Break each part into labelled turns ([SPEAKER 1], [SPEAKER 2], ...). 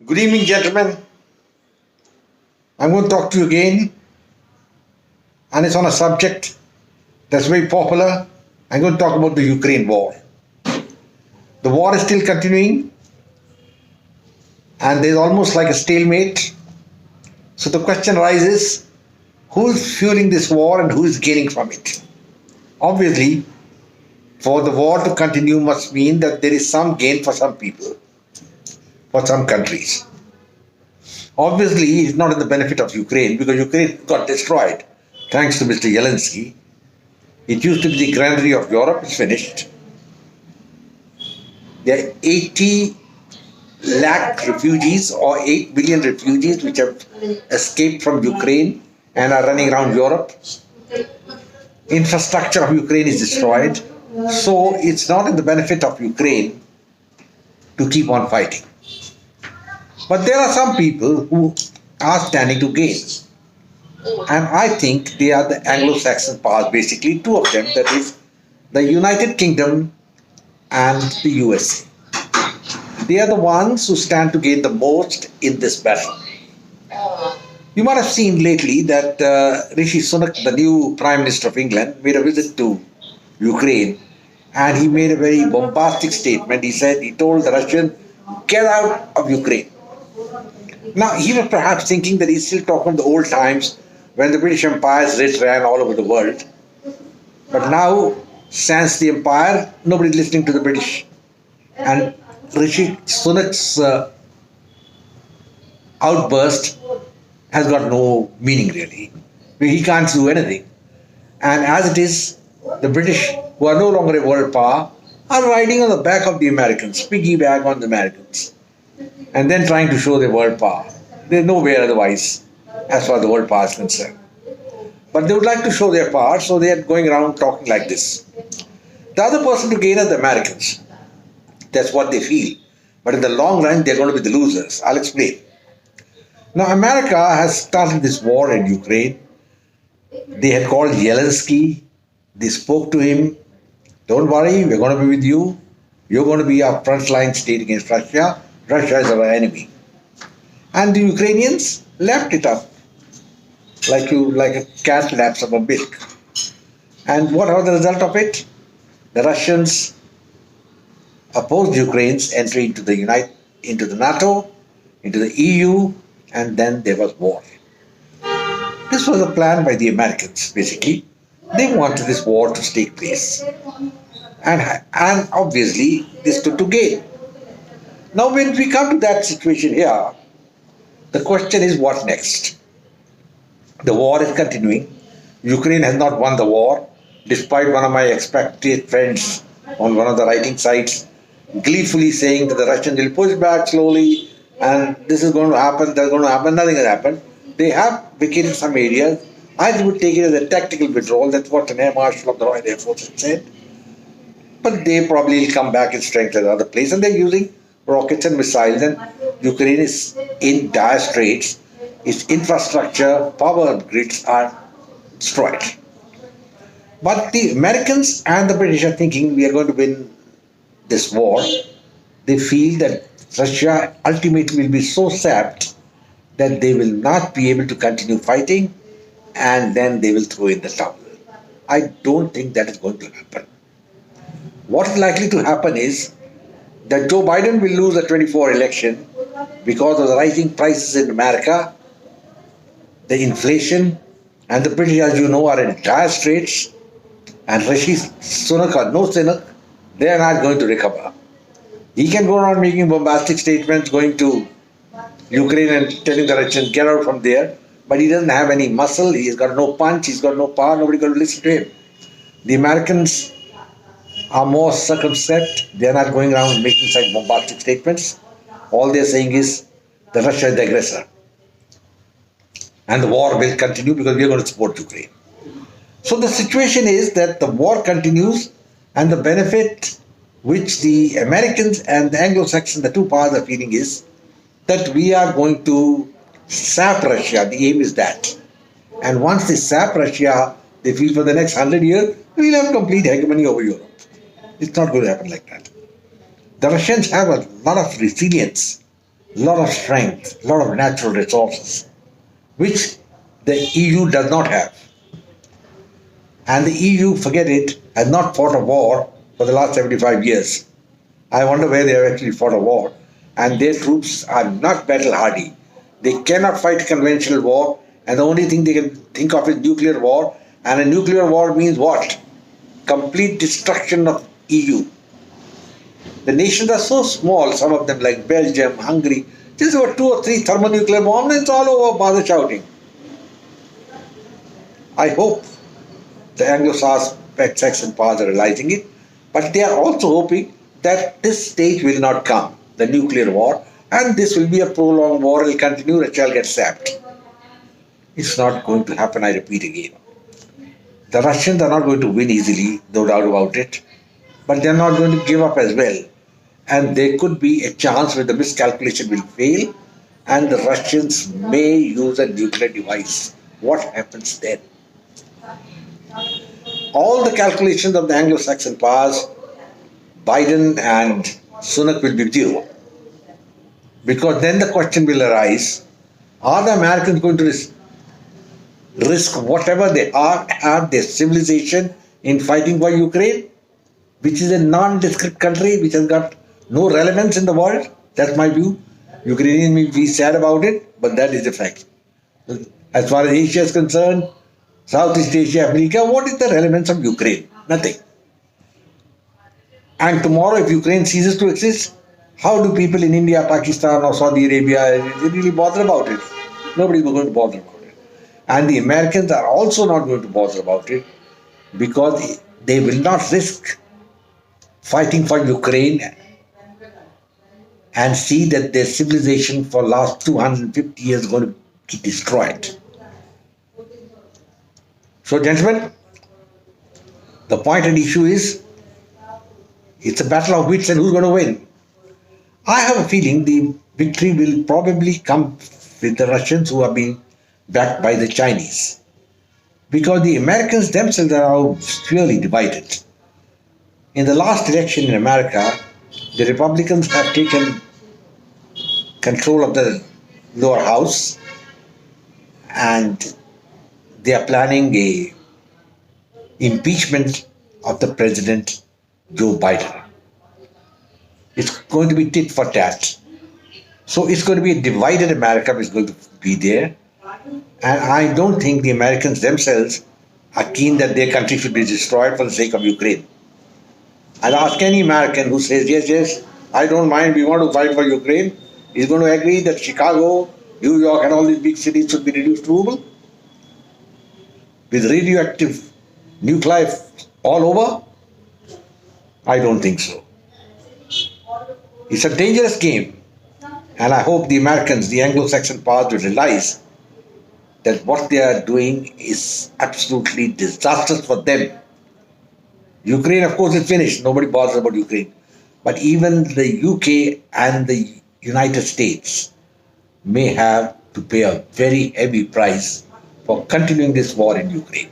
[SPEAKER 1] Good evening, gentlemen. I'm going to talk to you again, and it's on a subject that's very popular. I'm going to talk about the Ukraine war. The war is still continuing, and there's almost like a stalemate. So the question arises, who is fueling this war and who is gaining from it? Obviously, for the war to continue must mean that there is some gain for some people, for some countries. Obviously, it's not in the benefit of Ukraine because Ukraine got destroyed thanks to Mr. Zelensky. It used to be the granary of Europe, it's finished. There are 80 lakh refugees or 8 billion refugees which have escaped from Ukraine and are running around Europe. Infrastructure of Ukraine is destroyed. So it's not in the benefit of Ukraine to keep on fighting. But there are some people who are standing to gain. And I think they are the Anglo-Saxon powers, basically two of them, that is the United Kingdom and the USA. They are the ones who stand to gain the most in this battle. You might have seen lately that Rishi Sunak, the new Prime Minister of England, made a visit to Ukraine and he made a very bombastic statement. He told the Russians, get out of Ukraine. Now, he was perhaps thinking that he's still talking of the old times when the British Empire's writ ran all over the world. But now, since the empire, nobody's listening to the British. And Rishi Sunak's outburst has got no meaning really. He can't do anything. And as it is, the British, who are no longer a world power, are riding on the back of the Americans, piggyback on the Americans, and then trying to show their world power. They're nowhere otherwise as far as the world power is concerned. But they would like to show their power, so they are going around talking like this. The other person to gain are the Americans. That's what they feel. But in the long run, they're going to be the losers. I'll explain. Now, America has started this war in Ukraine. They had called Zelensky. They spoke to him. Don't worry, we're going to be with you. You're going to be our frontline state against Russia. Russia is our enemy. And the Ukrainians lapped it up like a cat laps up a milk. And what was the result of it? The Russians opposed Ukraine's entry into the NATO, into the EU, and then there was war. This was a plan by the Americans, basically. They wanted this war to take place. And obviously, this stood to gain. Now, when we come to that situation here, the question is what next? The war is continuing. Ukraine has not won the war, despite one of my expected friends on one of the writing sites gleefully saying that the Russians will push back slowly and this is going to happen, that's going to happen. Nothing has happened. They have vacated some areas. I would take it as a tactical withdrawal. That's what an Air Marshal of the Royal Air Force had said. But they probably will come back in strength at other place, and they're using rockets and missiles, and Ukraine is in dire straits. Its infrastructure, power grids are destroyed. But the Americans and the British are thinking we are going to win this war. They feel that Russia ultimately will be so sapped that they will not be able to continue fighting, and then they will throw in the towel. I don't think that is going to happen. What is likely to happen is that Joe Biden will lose the 24 election because of the rising prices in America, the inflation, and the British, as you know, are in dire straits, and Rishi Sunak or no Sunak, they are not going to recover. He can go around making bombastic statements, going to Ukraine and telling the Russians, get out from there, but he doesn't have any muscle, he's got no punch, he's got no power, nobody's going to listen to him. The Americans are more circumspect. They are not going around making such bombastic statements. All they are saying is that Russia is the aggressor. And the war will continue because we are going to support Ukraine. So the situation is that the war continues, and the benefit which the Americans and the Anglo-Saxons, the two powers, are feeling is that we are going to sap Russia. The aim is that. And once they sap Russia, they feel for the next 100 years, we will have complete hegemony over Europe. It's not going to happen like that. The Russians have a lot of resilience. a lot of strength, a lot of natural resources, which the EU does not have. And the EU, forget it, has not fought a war for the last 75 years. I wonder where they have actually fought a war. And their troops are not battle hardy. They cannot fight conventional war, and the only thing they can think of is nuclear war. And a nuclear war means what? Complete destruction of EU. The nations are so small, some of them like Belgium, Hungary, just about 2 or 3 thermonuclear bombs and it's all over, bother shouting. I hope the Anglo-Saxon powers are realizing it, but they are also hoping that this stage will not come, the nuclear war, and this will be a prolonged war, it will continue, Russia will get sapped. It's not going to happen, I repeat again. The Russians are not going to win easily, no doubt about it, but they are not going to give up as well. And there could be a chance where the miscalculation will fail and the Russians may use a nuclear device. What happens then? All the calculations of the Anglo-Saxon powers, Biden and Sunak will be zero. Because then the question will arise, are the Americans going to risk whatever they have, their civilization, in fighting for Ukraine, which is a nondescript country which has got no relevance in the world? That's my view. Ukrainians may be sad about it, but that is the fact. As far as Asia is concerned, Southeast Asia, Africa, what is the relevance of Ukraine? Nothing. And tomorrow, if Ukraine ceases to exist, how do people in India, Pakistan, or Saudi Arabia really bother about it? Nobody is going to bother about it. And the Americans are also not going to bother about it because they will not risk fighting for Ukraine and see that their civilization for the last 250 years is going to be destroyed. So, gentlemen, the point and issue is it's a battle of wits and who's going to win. I have a feeling the victory will probably come with the Russians who are being backed by the Chinese. Because the Americans themselves are now severely divided. In the last election in America, the Republicans have taken control of the lower house and they are planning a impeachment of the president Joe Biden. It's going to be tit for tat. So it's going to be a divided America which is going to be there. And I don't think the Americans themselves are keen that their country should be destroyed for the sake of Ukraine. I'll ask any American who says, yes, I don't mind, we want to fight for Ukraine, is going to agree that Chicago, New York and all these big cities should be reduced to rubble? With radioactive nuclei all over? I don't think so. It's a dangerous game. And I hope the Americans, the Anglo-Saxon powers will realize that what they are doing is absolutely disastrous for them. Ukraine, of course, is finished. Nobody bothers about Ukraine. But even the UK and the United States may have to pay a very heavy price for continuing this war in Ukraine.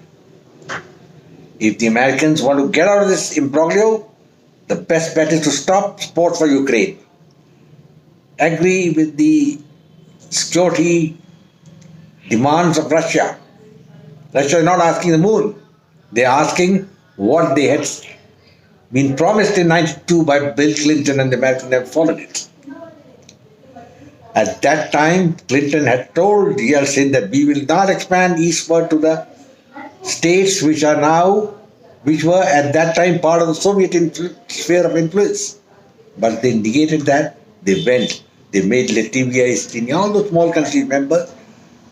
[SPEAKER 1] If the Americans want to get out of this imbroglio, the best bet is to stop support for Ukraine. Agree with the security demands of Russia. Russia is not asking the moon. They are asking what they had been promised in 92 by Bill Clinton, and the Americans have followed it. At that time, Clinton had told Yeltsin that we will not expand eastward to the states which were at that time part of the Soviet sphere of influence. But they negated that. They made Latvia, Estonia, all those small countries members.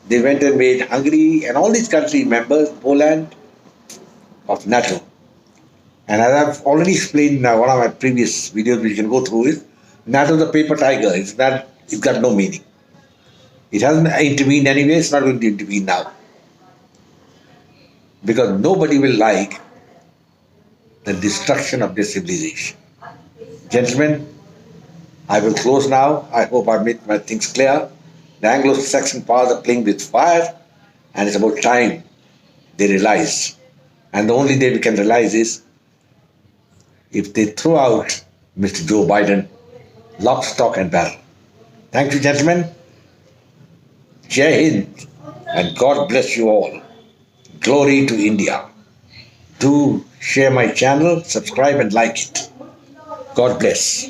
[SPEAKER 1] They went and made Hungary and all these countries members, Poland, of NATO. And as I've already explained in one of my previous videos, which you can go through, is NATO is a paper tiger. It's got no meaning. It hasn't intervened anyway, it's not going to intervene now. Because nobody will like the destruction of their civilization. Gentlemen, I will close now. I hope I've made my things clear. The Anglo-Saxon powers are playing with fire, and it's about time they realize. And the only day we can realize is if they throw out Mr. Joe Biden, lock, stock and barrel. Thank you, gentlemen. Jai Hind, and God bless you all. Glory to India. Do share my channel, subscribe and like it. God bless.